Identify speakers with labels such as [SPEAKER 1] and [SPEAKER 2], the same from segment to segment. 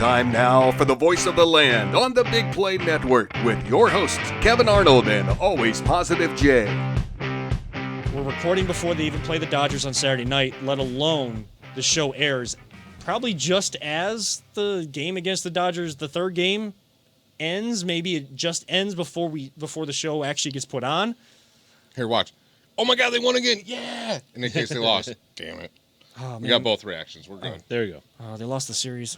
[SPEAKER 1] Time now for the voice of the land on the Big Play Network with your hosts, Kevin Arnold and Always Positive Jay.
[SPEAKER 2] We're recording before they even play the Dodgers on Saturday night, let alone the show airs. Probably just as the game against the Dodgers, the third game, ends. Maybe it just ends before the show actually gets put on.
[SPEAKER 3] Here, watch. Oh my God, they won again! Yeah. And in case they lost, damn it.
[SPEAKER 2] Oh,
[SPEAKER 3] We got both reactions. We're good.
[SPEAKER 4] There you go.
[SPEAKER 2] Oh, they lost the series.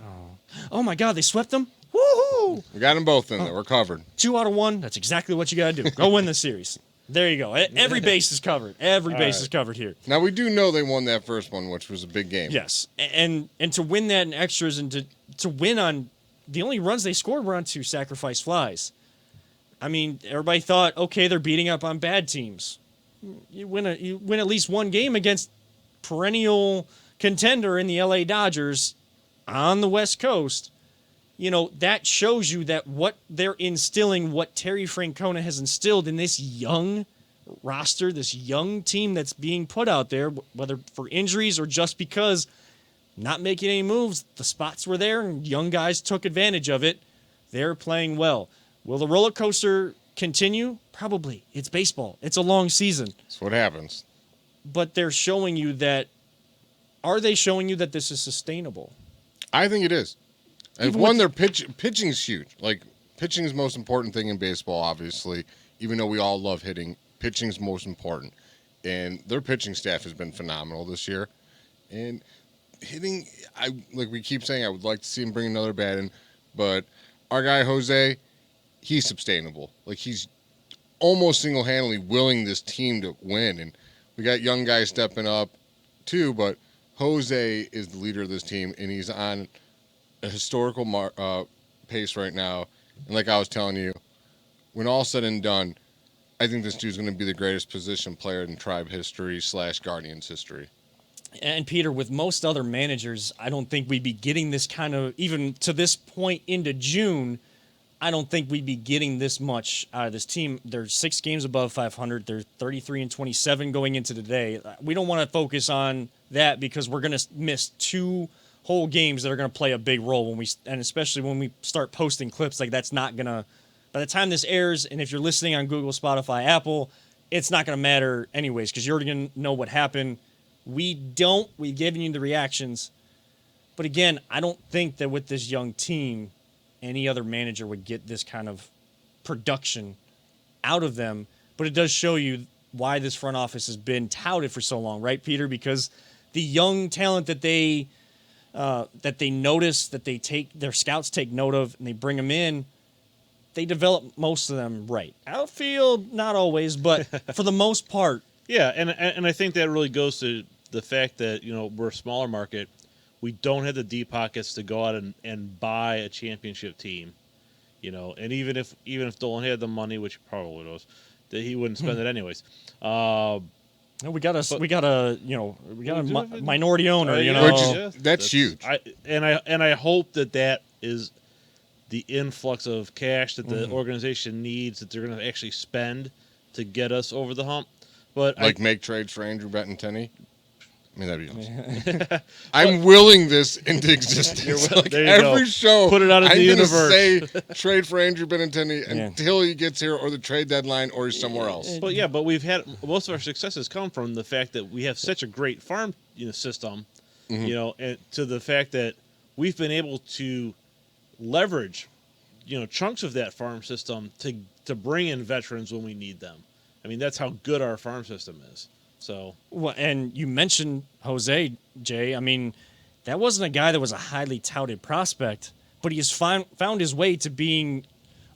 [SPEAKER 2] Oh my God, they swept them. Woohoo!
[SPEAKER 3] We got them both in there. We're covered.
[SPEAKER 2] 2 out of 1. That's exactly what you got to do. Go win the series. There you go. Every base is covered. Every base is covered here.
[SPEAKER 3] Now we do know they won that first one, which was a big game.
[SPEAKER 2] Yes, and to win that in extras and to win on the only runs they scored were on 2 sacrifice flies. I mean, everybody thought, okay, they're beating up on bad teams. You win at least one game against perennial contender in the LA Dodgers on the West Coast. You know, that shows you that what they're instilling, what Terry Francona has instilled in this young roster, this young team that's being put out there, whether for injuries or just because not making any moves, the spots were there and young guys took advantage of it. They're playing well. Will the roller coaster continue? Probably. It's baseball. It's a long season.
[SPEAKER 3] That's what happens.
[SPEAKER 2] But they're showing you that. Are they showing you that this is sustainable?
[SPEAKER 3] I think it is. And
[SPEAKER 2] Even
[SPEAKER 3] one, their pitching's huge. Like, pitching is the most important thing in baseball, obviously. Even though we all love hitting, pitching's most important. And their pitching staff has been phenomenal this year. And hitting, like we keep saying, I would like to see him bring another bat in. But our guy, Jose, he's sustainable. Like, he's almost single-handedly willing this team to win. And we got young guys stepping up, too. But Jose is the leader of this team, and he's on a historical pace right now. And like I was telling you, when all's said and done, I think this dude's going to be the greatest position player in Tribe history / Guardians history.
[SPEAKER 2] And Peter, with most other managers, I don't think we'd be getting this kind of, even to this point into June, I don't think we'd be getting this much out of this team. They're 6 games above 500. They're 33-27 going into today. We don't want to focus on that because we're going to miss 2 whole games that are going to play a big role and especially when we start posting clips. Like, that's not going to, by the time this airs, and if you're listening on Google, Spotify, Apple, it's not going to matter anyways because you're already going to know what happened. We've given you the reactions. But again, I don't think that with this young team, any other manager would get this kind of production out of them. But it does show you why this front office has been touted for so long, right, Peter? Because the young talent that they notice, that their scouts take note of, and they bring them in, they develop most of them right. Outfield, not always, but for the most part.
[SPEAKER 4] Yeah, and I think that really goes to the fact that, you know, we're a smaller market. We don't have the deep pockets to go out and buy a championship team, you know. And even if Dolan had the money, which he probably does, that he wouldn't spend it anyways.
[SPEAKER 2] We got a minority owner, you know.
[SPEAKER 3] That's huge.
[SPEAKER 4] I hope that is the influx of cash that the organization needs, that they're going to actually spend to get us over the hump. But
[SPEAKER 3] make trades for Andrew Benintendi. I mean, that'd be awesome. I'm willing this into existence. Like every show,
[SPEAKER 4] put it out in the universe.
[SPEAKER 3] I'm going to say trade for Andrew Benintendi until he gets here, or the trade deadline, or he's somewhere else.
[SPEAKER 4] But we've had most of our successes come from the fact that we have such a great farm, system, and to the fact that we've been able to leverage, chunks of that farm system to bring in veterans when we need them. I mean, that's how good our farm system is. So,
[SPEAKER 2] well, and you mentioned Jose, Jay. I mean, that wasn't a guy that was a highly touted prospect, but he has found his way to being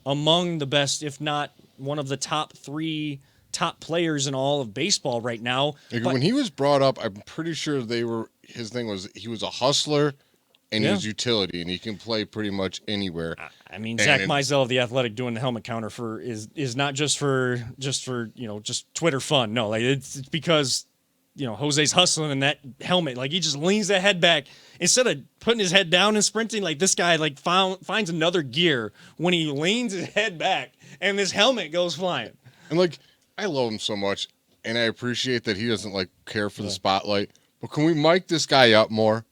[SPEAKER 2] among the best, if not one of the top 3 top players in all of baseball right now.
[SPEAKER 3] When he was brought up, I'm pretty sure his thing was he was a hustler and his utility, and he can play pretty much anywhere.
[SPEAKER 2] I mean, Zach Meisel of The Athletic doing the helmet counter is not just for Twitter fun. No, like it's because Jose's hustling in that helmet. Like he just leans that head back instead of putting his head down and sprinting. Like this guy finds another gear when he leans his head back and this helmet goes flying.
[SPEAKER 3] And I love him so much, and I appreciate that he doesn't care for the spotlight. But can we mic this guy up more?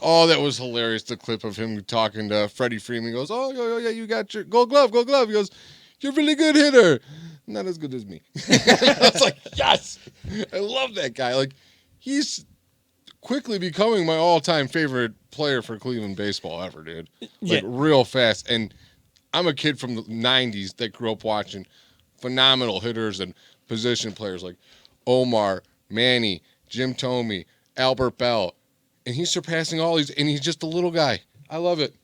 [SPEAKER 3] Oh, that was hilarious. The clip of him talking to Freddie Freeman. He goes, oh, yeah, you got your gold glove. He goes, you're a really good hitter. Not as good as me. I was like, yes. I love that guy. Like, he's quickly becoming my all-time favorite player for Cleveland baseball ever, dude. Like, real fast. And I'm a kid from the 90s that grew up watching phenomenal hitters and position players like Omar, Manny, Jim Thome, Albert Bell. And he's surpassing all these, and he's just a little guy. I love it.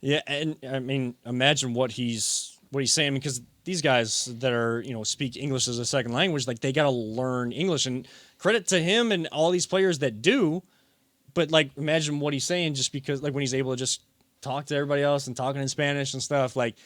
[SPEAKER 2] Yeah, and I mean, imagine what he's saying, because these guys that are, speak English as a second language, like, they got to learn English, and credit to him and all these players that do. But, like, imagine what he's saying, just because, like, when he's able to just talk to everybody else and talking in Spanish and stuff, like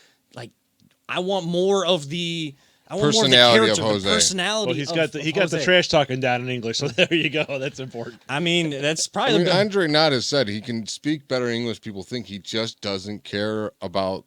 [SPEAKER 2] I want more of the
[SPEAKER 3] personality of
[SPEAKER 2] character,
[SPEAKER 3] Jose.
[SPEAKER 2] the personality.
[SPEAKER 4] Well, he got the
[SPEAKER 2] Jose.
[SPEAKER 4] trash talking down in English, so there you go. That's important.
[SPEAKER 2] I mean, that's probably
[SPEAKER 3] Andre Knott has said he can speak better English. People think he just doesn't care about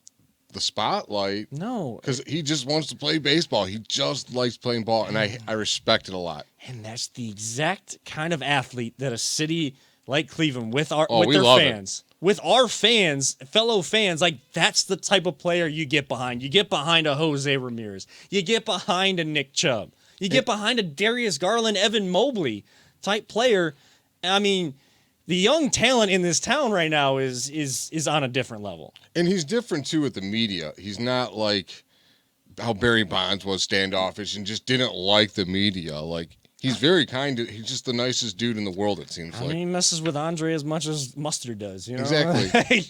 [SPEAKER 3] the spotlight.
[SPEAKER 2] No.
[SPEAKER 3] Because he just wants to play baseball. He just likes playing ball, and I respect it a lot.
[SPEAKER 2] And that's the exact kind of athlete that a city like Cleveland, with their fans, with our fans, fellow fans, like, that's the type of player you get behind. You get behind a Jose Ramirez. You get behind a Nick Chubb. You get behind a Darius Garland, Evan Mobley type player. I mean, the young talent in this town right now is on a different level.
[SPEAKER 3] And he's different, too, with the media. He's not like how Barry Bonds was, standoffish and just didn't like the media. Like, he's very kind. He's just the nicest dude in the world, it seems like.
[SPEAKER 2] I mean, he messes with Andre as much as Mustard does,
[SPEAKER 3] Exactly.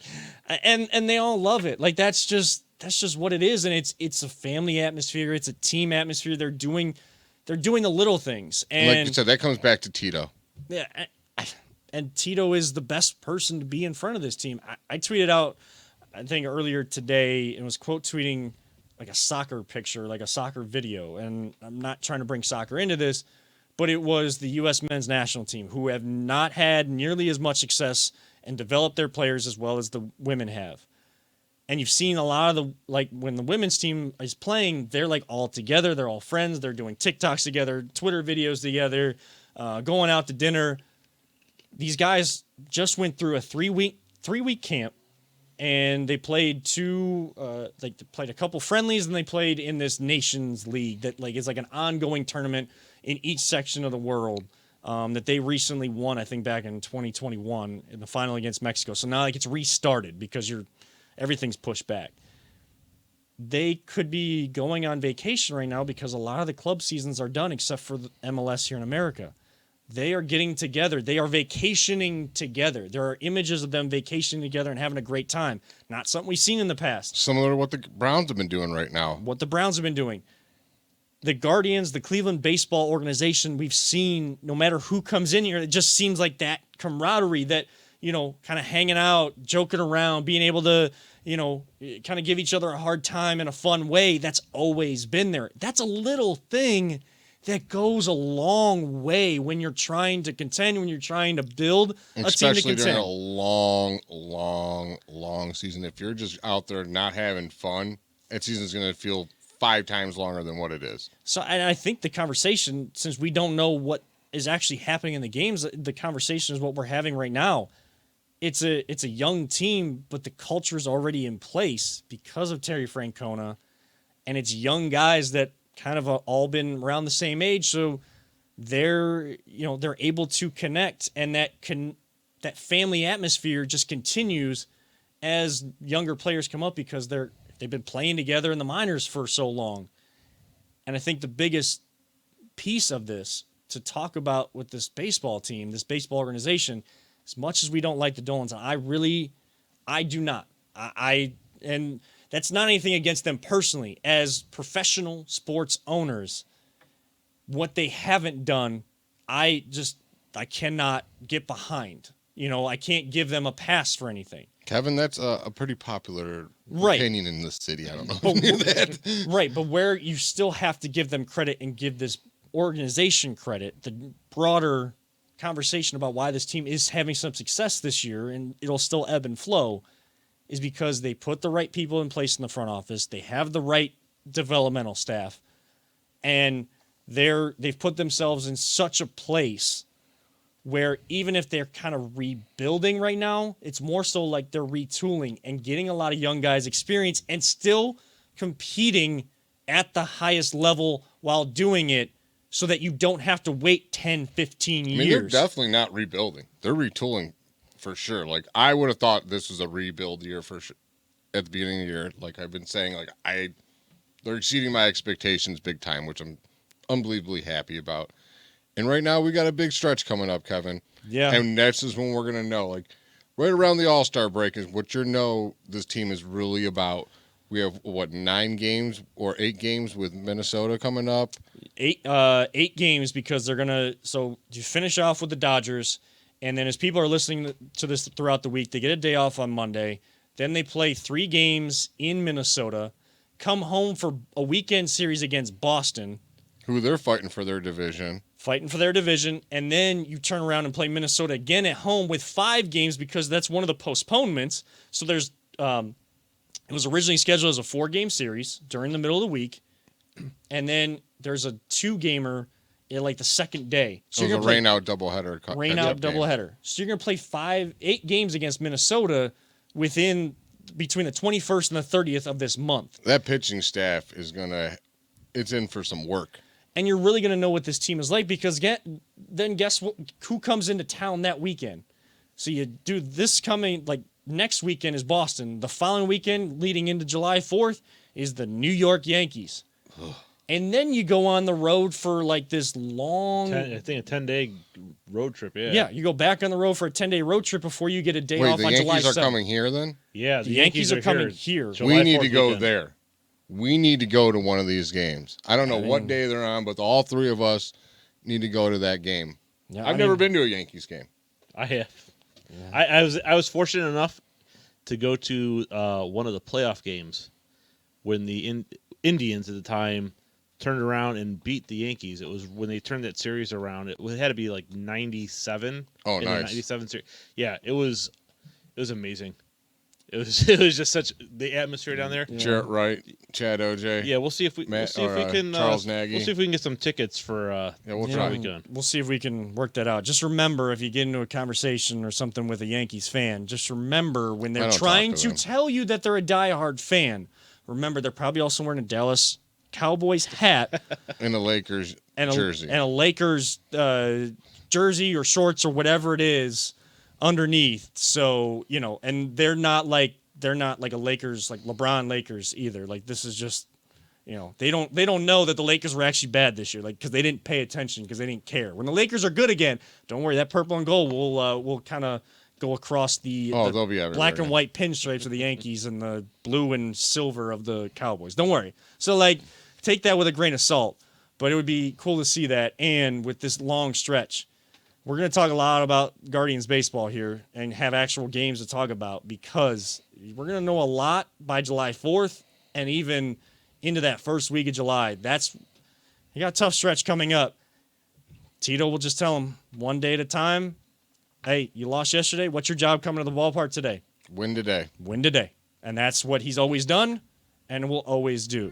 [SPEAKER 2] and they all love it. Like, that's just what it is, and it's a family atmosphere. It's a team atmosphere. They're doing the little things. And
[SPEAKER 3] like you said, that comes back to Tito.
[SPEAKER 2] Yeah, and Tito is the best person to be in front of this team. I tweeted out, I think earlier today, and was quote tweeting like a soccer picture, like a soccer video, and I'm not trying to bring soccer into this, but it was the U.S. men's national team, who have not had nearly as much success and developed their players as well as the women have. And you've seen a lot of when the women's team is playing, they're like all together. They're all friends. They're doing TikToks together, Twitter videos together, going out to dinner. These guys just went through a three-week camp, and they played they played a couple friendlies, and they played in this Nations League that is like an ongoing tournament in each section of the world that they recently won, I think, back in 2021 in the final against Mexico. So now it's restarted because everything's pushed back. They could be going on vacation right now because a lot of the club seasons are done except for the MLS here in America. They are getting together. They are vacationing together. There are images of them vacationing together and having a great time. Not something we've seen in the past.
[SPEAKER 3] Similar to what the Browns have been doing right now.
[SPEAKER 2] What the Browns have been doing. The Guardians, the Cleveland baseball organization, we've seen, no matter who comes in here, it just seems like that camaraderie, that, kind of hanging out, joking around, being able to, kind of give each other a hard time in a fun way. That's always been there. That's a little thing that goes a long way when you're trying to contend, when you're trying to build a team to
[SPEAKER 3] Especially
[SPEAKER 2] contend.
[SPEAKER 3] during a long, long, long season. If you're just out there not having fun, that season's going to feel 5 times longer than what it is.
[SPEAKER 2] So, and I think the conversation, since we don't know what is actually happening in the games, the conversation is what we're having right now. It's a young team, but the culture is already in place because of Terry Francona, and it's young guys that kind of all been around the same age, so they're able to connect, and that family atmosphere just continues as younger players come up because they've been playing together in the minors for so long. And I think the biggest piece of this to talk about with this baseball team, this baseball organization, as much as we don't like the Dolans, and I do not. And that's not anything against them personally. As professional sports owners, what they haven't done, I cannot get behind. I can't give them a pass for anything.
[SPEAKER 3] Kevin, that's a pretty popular opinion in this city. I don't know if you knew that.
[SPEAKER 2] Right, but where you still have to give them credit and give this organization credit, the broader conversation about why this team is having some success this year, and it'll still ebb and flow, is because they put the right people in place in the front office. They have the right developmental staff, and they've put themselves in such a place where even if they're kind of rebuilding right now, it's more so like they're retooling and getting a lot of young guys experience and still competing at the highest level while doing it so that you don't have to wait 10, 15 years.
[SPEAKER 3] I mean, they're definitely not rebuilding. They're retooling for sure. Like, I would have thought this was a rebuild year for sure at the beginning of the year. Like I've been saying, they're exceeding my expectations big time, which I'm unbelievably happy about. And right now we got a big stretch coming up, Kevin.
[SPEAKER 2] Yeah.
[SPEAKER 3] And this is when we're going to know. Like, right around the All-Star break is what this team is really about. We have, 9 games or 8 games with Minnesota coming up?
[SPEAKER 2] 8 games because they're going to – so you finish off with the Dodgers, and then as people are listening to this throughout the week, they get a day off on Monday. Then they play 3 games in Minnesota, come home for a weekend series against Boston.
[SPEAKER 3] Who they're fighting for their division.
[SPEAKER 2] And then you turn around and play Minnesota again at home with 5 games because that's one of the postponements. So there's it was originally scheduled as a 4-game series during the middle of the week, and then there's a 2-gamer in like the second day.
[SPEAKER 3] So you're going to rain out doubleheader.
[SPEAKER 2] Doubleheader. So you're going to play 8 games against Minnesota between the 21st and the 30th of this month.
[SPEAKER 3] That pitching staff it's in for some work.
[SPEAKER 2] And you're really going to know what this team is like because then guess what? Who comes into town that weekend? So you do this coming, like next weekend is Boston. The following weekend leading into July 4th is the New York Yankees. And then you go on the road for like this long...
[SPEAKER 4] I think a 10-day road trip, yeah.
[SPEAKER 2] Yeah, you go back on the road for a 10-day road trip before you get a day off
[SPEAKER 3] the
[SPEAKER 2] on July 7th.
[SPEAKER 3] Yankees are coming here then?
[SPEAKER 4] Yeah,
[SPEAKER 2] the Yankees are coming here.
[SPEAKER 3] We need to go there. We need to go to one of these games. I don't know what day they're on, but all 3 of us need to go to that game.
[SPEAKER 2] Yeah,
[SPEAKER 3] I've never been to a Yankees game.
[SPEAKER 4] I have. Yeah. I was fortunate enough to go to one of the playoff games when the Indians at the time turned around and beat the Yankees. It was when they turned that series around. It had to be like 97.
[SPEAKER 3] Oh, nice.
[SPEAKER 4] 97 series. Yeah, it was amazing. It was just such the atmosphere down there.
[SPEAKER 3] Jarrett Wright, Chad OJ.
[SPEAKER 4] Yeah, we'll see if we can
[SPEAKER 3] Charles Nagy.
[SPEAKER 4] We'll see if we can get some tickets for
[SPEAKER 3] we'll try.
[SPEAKER 2] We'll see if we can work that out. Just remember, if you get into a conversation or something with a Yankees fan, just remember when they're trying to tell you that they're a diehard fan, remember they're probably also wearing a Dallas Cowboys hat
[SPEAKER 3] and a Lakers jersey.
[SPEAKER 2] And a Lakers jersey or shorts or whatever it is underneath. So, and they're not like a Lakers, like LeBron Lakers either. Like this is just, they don't know that the Lakers were actually bad this year, like because they didn't pay attention because they didn't care. When the Lakers are good again, don't worry, that purple and gold will kind of go across the
[SPEAKER 3] they'll be
[SPEAKER 2] black and white pinstripes of the Yankees and the blue and silver of the Cowboys. Don't worry. So take that with a grain of salt, but it would be cool to see that. And with this long stretch, we're going to talk a lot about Guardians baseball here and have actual games to talk about because we're going to know a lot by July 4th and even into that first week of July. You got a tough stretch coming up. Tito will just tell them one day at a time, hey, you lost yesterday. What's your job coming to the ballpark today?
[SPEAKER 3] Win today.
[SPEAKER 2] Win today. And that's what he's always done and will always do.